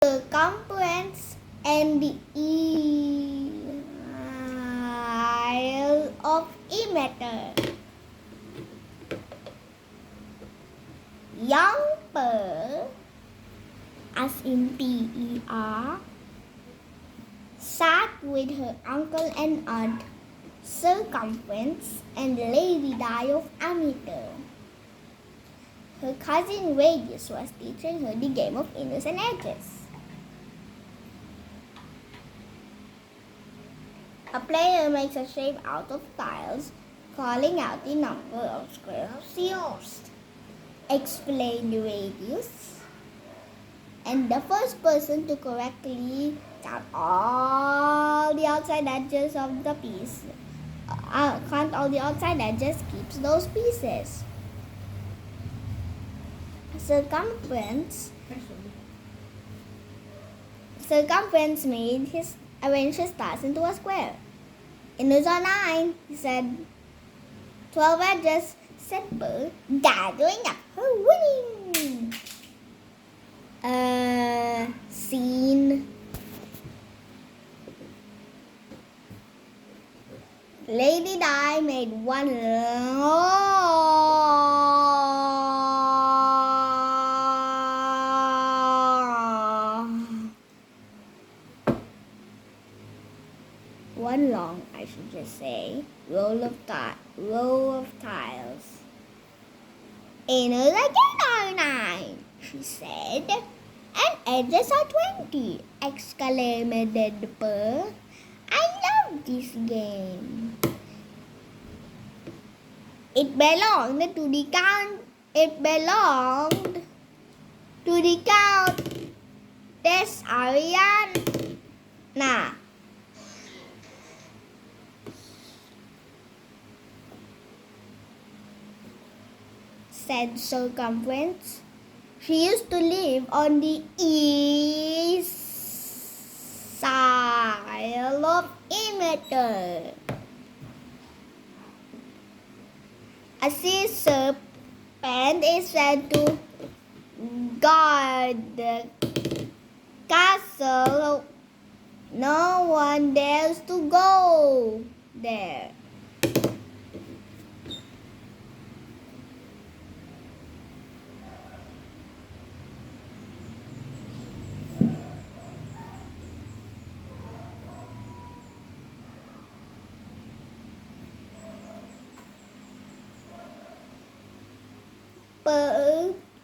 Cumference and the Isle of Immeter. Young Per, as in Ter, sat with her uncle and aunt Cumference and Lady Di of Immeter. Her cousin Radius was teaching her the game of inners and edges. A player makes a shape out of tiles, calling out the number of squares he used. Explain the radius. And the first person to correctly count all the outside edges of the piece, count all the outside edges, keeps those pieces. Circumference arranged his stars into a square. Inners are 9, he said. 12 edges, said Per, gathering up her winning. Scene. Lady Di made one long, I should just say, row of tiles. Inners again are 9, she said, and edges are 20, exclaimed Per. I love this game. It belonged to the Countess Ariana. Said Cumference. She used to live on the east side of Immeter. A sea serpent is said to guard the castle. No one dares to go there.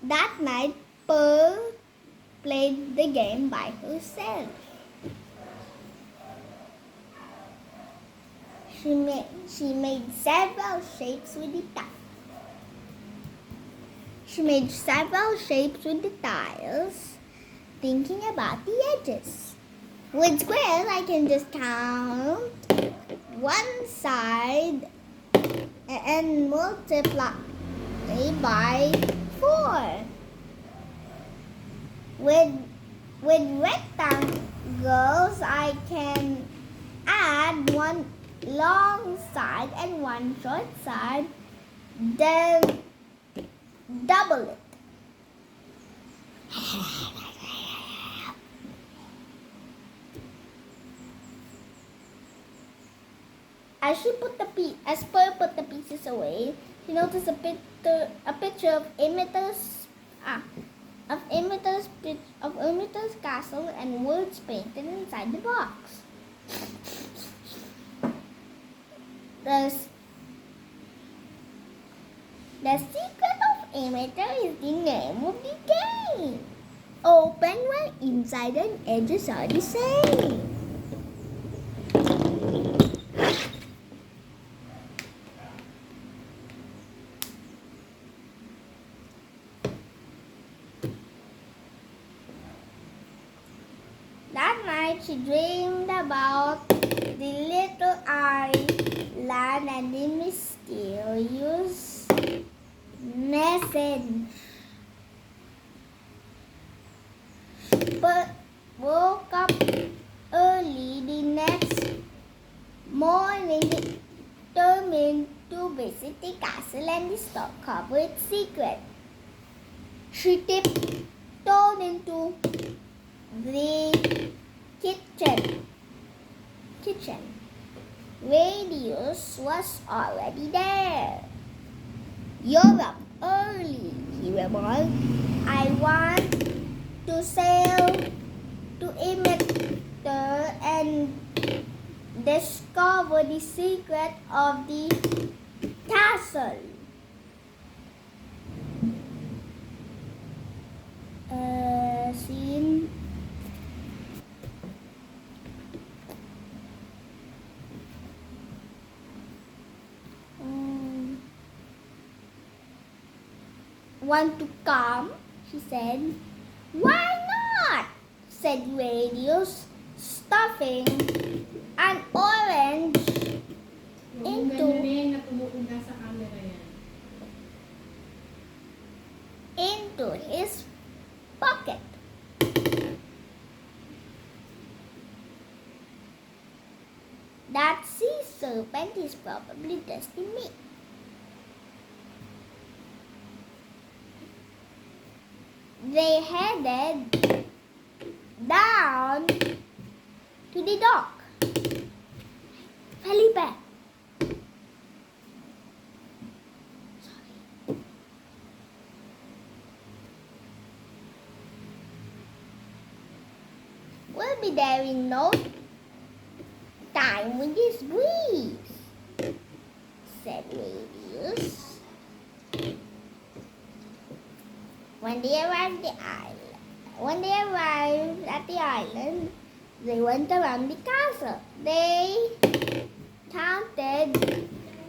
That night, Per played the game by herself. She made several shapes with the tiles, thinking about the edges. With squares, I can just count one side and multiply by 4. With rectangles, I can add one long side and one short side, then double it. As Per put the pieces away, she noticed a picture of Immeter's castle and words painted inside the box. The secret of Immeter is the name of the game. Open when inside and edges are the same. That night she dreamed about the little island and the mysterious message. But woke up early the next morning, determined to visit the castle and discover its secret. She tiptoed into the kitchen. Radius was already there. "You're up early," he remarked. "I want to sail to Immeter and discover the secret of the castle." Scene. "Want to come?" she said. "Why not?" said Radius, stuffing an orange into his pocket. "That sea serpent is probably testing me." They headed down to the dock. "Felipe!" "We'll be there in no time with this breeze," said Radius. When they arrived at the island, they went around the castle. They counted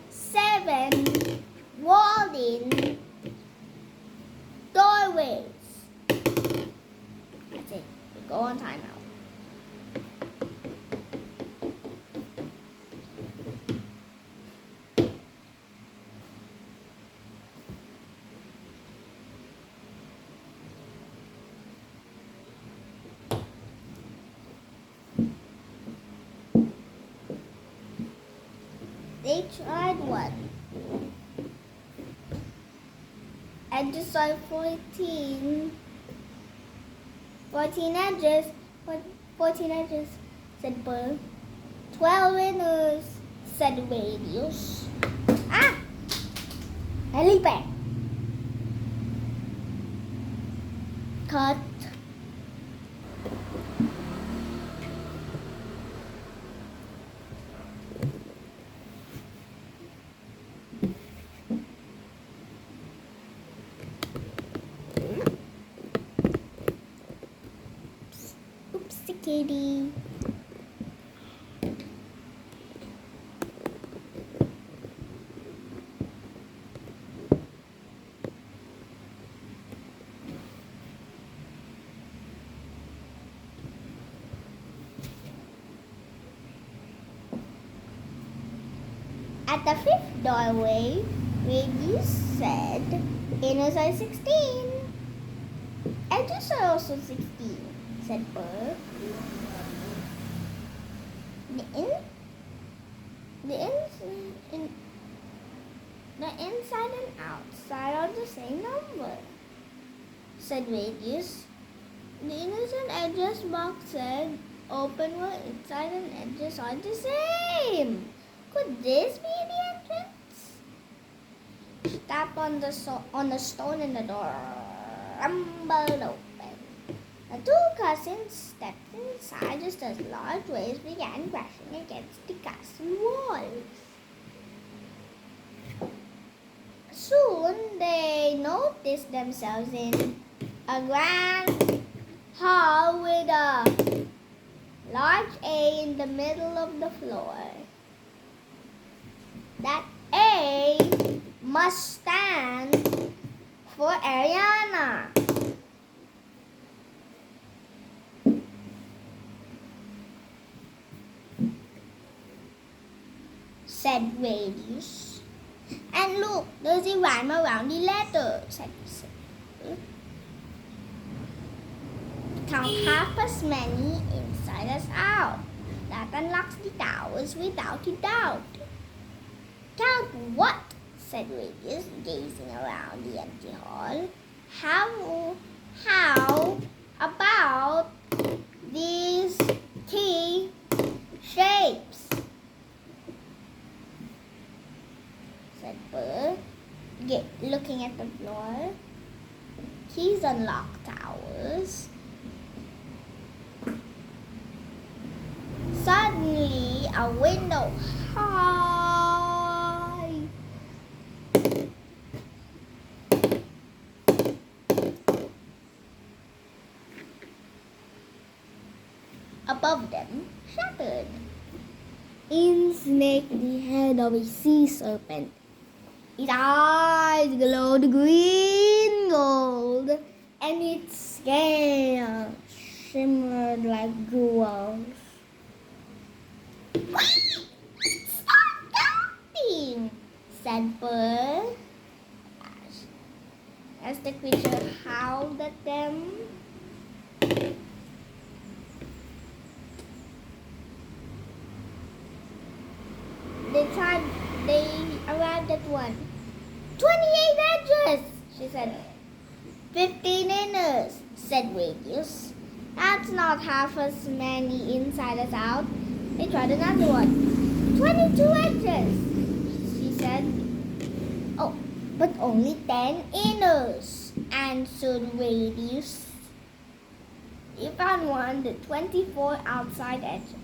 7 walled-in doorways. That's it. We go on timeout. They tried one. And just saw 14 edges. 14 edges, said Pearl. 12 winners, said Radius. "Ah! Felipe!" Cut. Oopsie kitty. At the 5th doorway, Radius said, "Inners are 16. Edges are also 16, said Pearl. The inside and outside are the same number," said Radius. "The inners and edges box said open where inside and edges are the same. Could this be the entrance?" She tapped on the stone and the door rumbled open. The 2 cousins stepped inside just as large waves began crashing against the castle walls. Soon they noticed themselves in a grand hall with a large A in the middle of the floor. That A must stand for Ariana. Said Radius. "And look, there's a rhyme around the letter," said Sarah. "Count half as many inside as out. That unlocks the towers without a doubt." "Count what?" said Radius, gazing around the empty hall. How about these key shapes, said Bert, looking at the floor. Keys unlock towers. Suddenly, a window high above them shattered. In snaked the head of a sea serpent. Its eyes glowed green gold, and its scales shimmered like jewels. Stop laughing, said Bert, as the creature howled at them. They arrived at one. 28 edges, she said. 15 inners, said Radius. That's not half as many inside as out. They tried another one. 22 edges, she said. Oh, but only 10 inners, answered Radius. You found one, the 24 outside edges.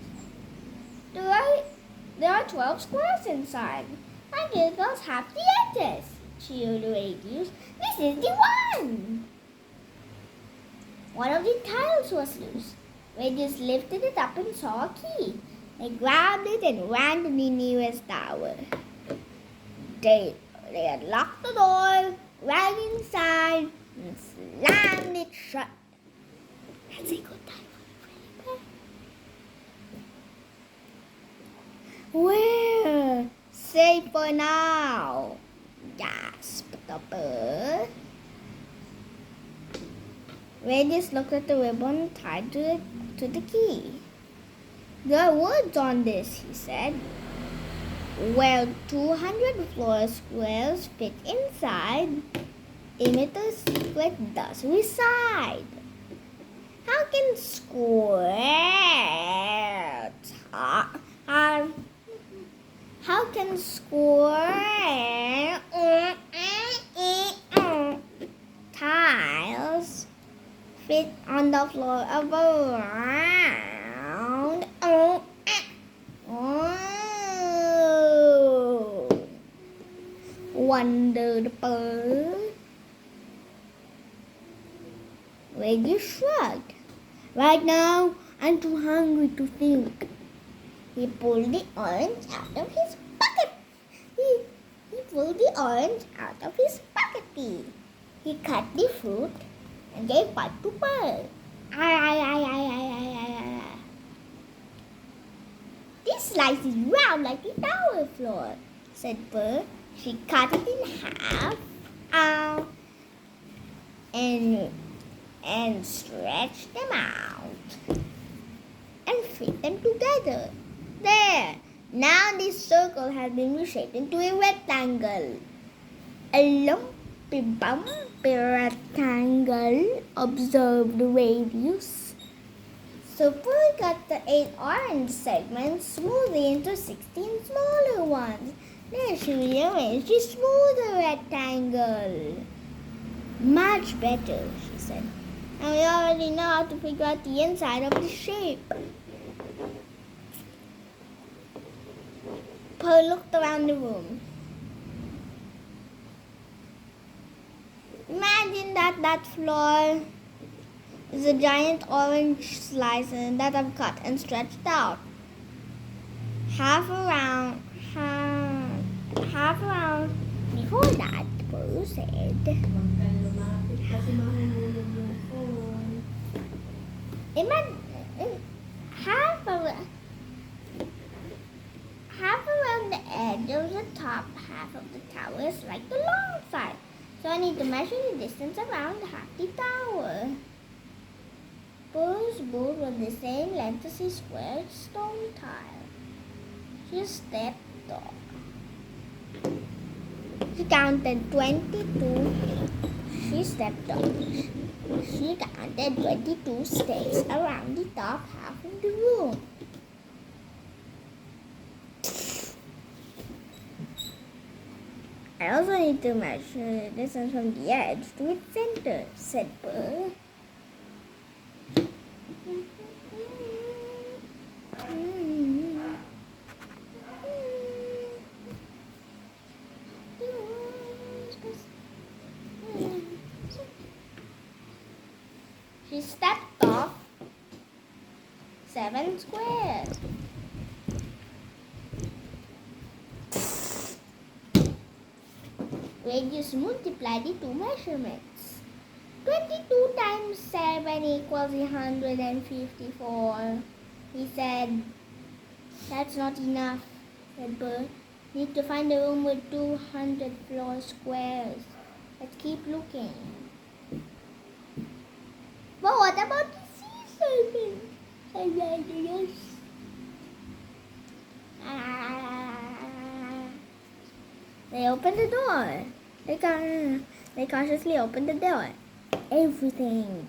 There are 12 squares inside. I guess those half the edges, cheered Radius. This is the one! One of the tiles was loose. Radius lifted it up and saw a key. They grabbed it and ran to the nearest tower. They unlocked the door, ran inside, and slammed it shut. That's a good time for the Well, safe for now, gasped the bird. Radius looked at the ribbon tied to the key. There are words on this, he said. Where 200 floor squares fit inside, Immeter's secret does reside. How can square tiles fit on the floor of a round? Wondered Bert. Radius shrugged. Right now, I'm too hungry to think. He pulled the orange out of his pocket. He pulled the orange out of his pocket. He cut the fruit and gave bite to Bert. This slice is round like the tower floor, said Bert. She cut it in half and stretched them out and fit them together. There! Now this circle has been reshaped into a rectangle. A lumpy, bumpy rectangle, observed Radius. So Bert cut the 8 orange segments smoothly into 16 smaller ones. Then she rearranged the smoother rectangle. Much better, she said. And we already know how to figure out the inside of the shape. Pearl looked around the room. Imagine that floor is a giant orange slice that I've cut and stretched out. Half around. Before that, Pearl said. Half around the edge of the top half of the tower is like the long side. So I need to measure the distance around half the tower. Pearl's boot was the same length as a square stone tile. She stepped up. She counted 22. She stepped up. She counted 22 stakes around the top half of the room. I also need to measure the distance from the edge to its center, said Burr. She stepped off 7 squares. Radius multiply the two measurements. 22 times 7 equals 154. He said, that's not enough, said Burr. Need to find a room with 200 floor squares. Let's keep looking. But what about the sea serpent? Said Radius. They opened the door. They cautiously opened the door. Everything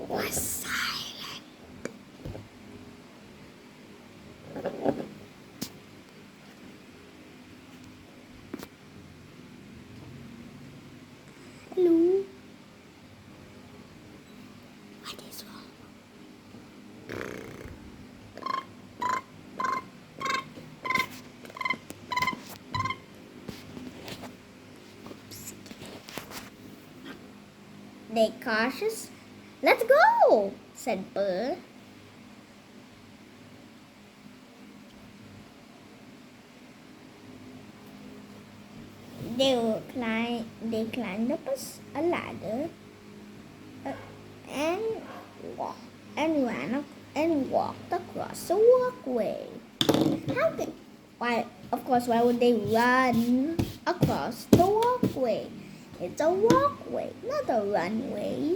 was silent. Hello. What is wrong? They cautious. Let's go, said Burr. They climbed up a ladder and walked across the walkway. Why would they run across the walkway? It's a walkway, not a runway.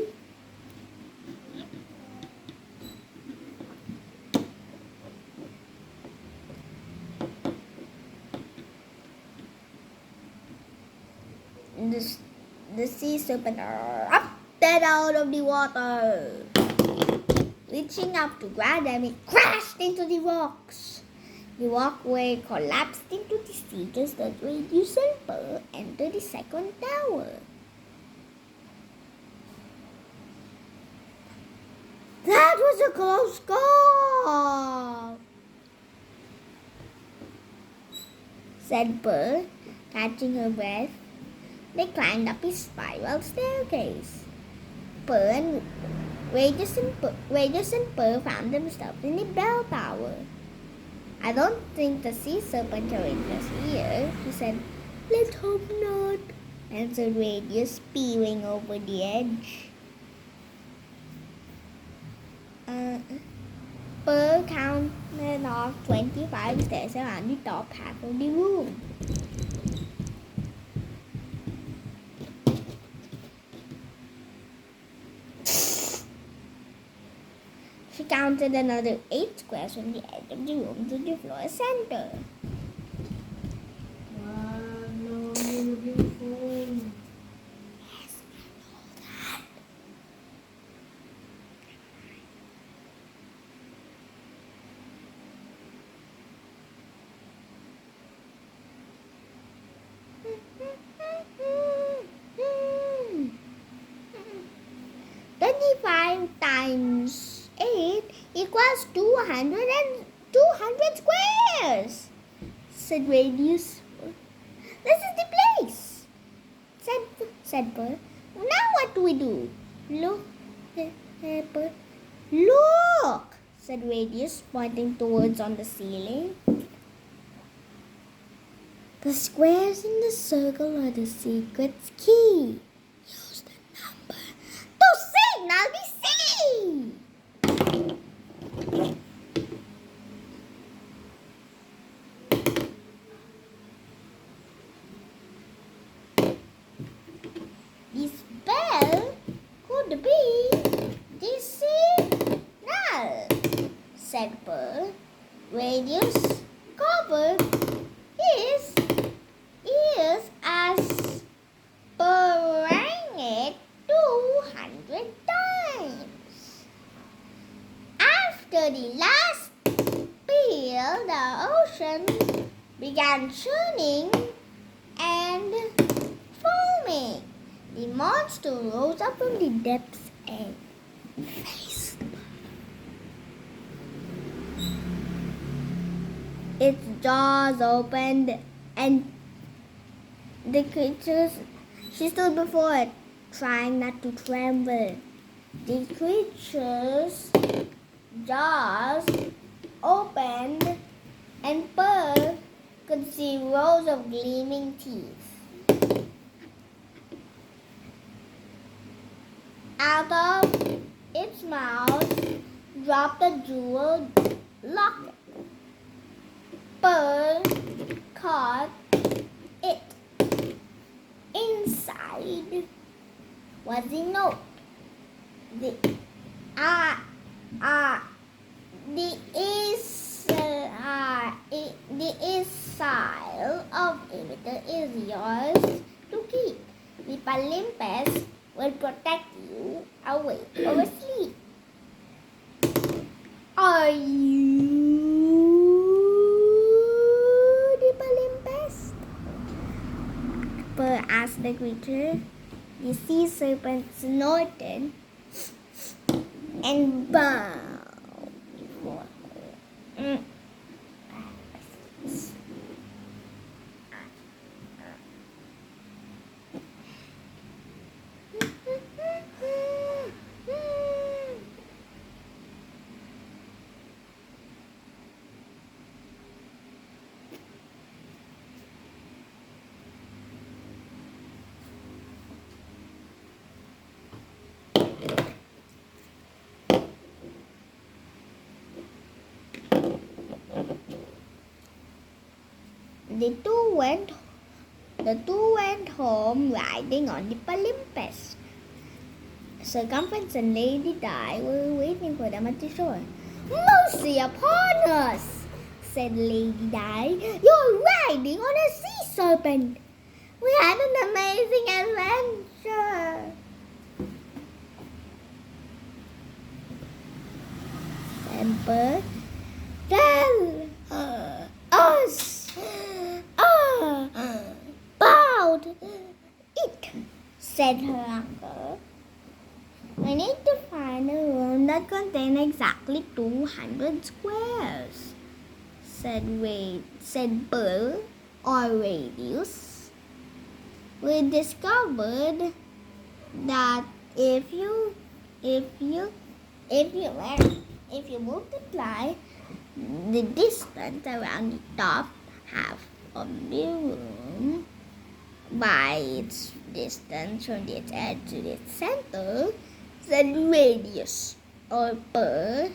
The sea serpent erupted out of the water. Reaching up to grab them, it crashed into the rocks. The walkway collapsed into the sea just as Radius and Burr entered the second tower. That was a close call, said Burr, catching her breath. They climbed up a spiral staircase. Radius and Burr found themselves in the bell tower. I don't think the sea serpent will reach us here, he said. Let's hope not, answered Radius, peering over the edge. Burr counted off 25 stairs around the top half of the room. She counted another 8 squares from the edge of the room to the floor center. Wow, no, you're beautiful. Yes, I know that. Times 8 equals 200 squares, said Radius. This is the place, said Burr. Now what do we do? Look, said Radius, pointing towards on the ceiling. The squares in the circle are the secret's key. Use the number to signal the sea. The spell could be the signal, said Burr. Radius covered his ears as Burr rang it 200 After the last spill, the ocean began churning and foaming. The monster rose up from the depths and faced its jaws opened, and the creatures, she stood before it, trying not to tremble. The creature's jaws opened, and Pearl could see rows of gleaming teeth. Out of its mouth dropped a jeweled locket. Pearl caught it. Inside was the note. The Isle of Immeter is yours to keep. The Olympus will protect you awake or asleep. Are you the Olympus? Pearl asked the creature. The sea serpent snorted and bowed before her. The two went home riding on the Olympus. Cumference and Lady Di were waiting for them at the shore. "Mercy upon us," said Lady Di. "You're riding on a sea serpent. We had an amazing adventure." Emperor, "Tell us about it," said her uncle. "We need to find a room that contains exactly 200 squares," said Pearl, or radius. "We discovered that if you multiply the distance around the top half of the room by its distance from its edge to its center, said radius or Pearl,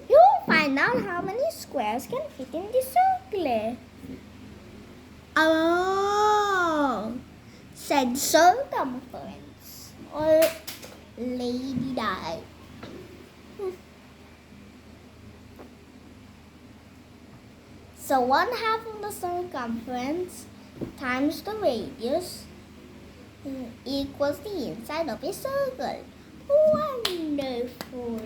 you'll find out how many squares can fit in the circle." "Oh," said Cumference or Lady Di. So 1/2 of the circumference times the radius equals the inside of a circle. Wonderful!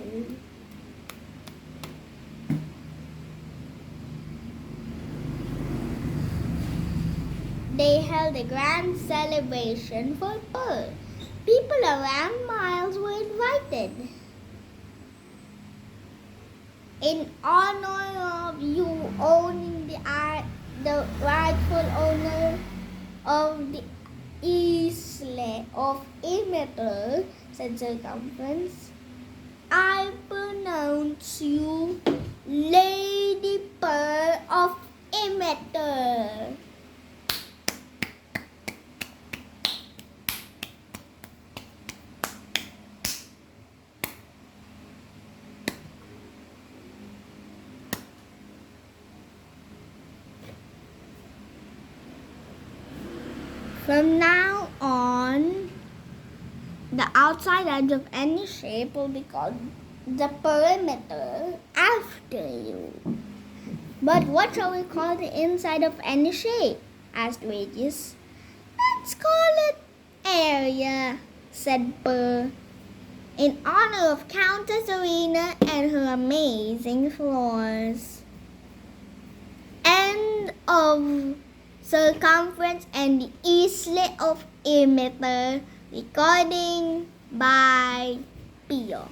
They held a grand celebration for Pearl. People around miles were invited. "In honor of you owning the rightful owner of the Isle of Immeter," said Cumference, "I pronounce you Lady Pearl of Immeter." From now on, the outside edge of any shape will be called the perimeter after you. "But what shall we call the inside of any shape?" asked Radius. "Let's call it area," said Pearl. in honor of Countess Serena and her amazing floors. End of Circumference and the Isle of Immeter. Recording by Pio.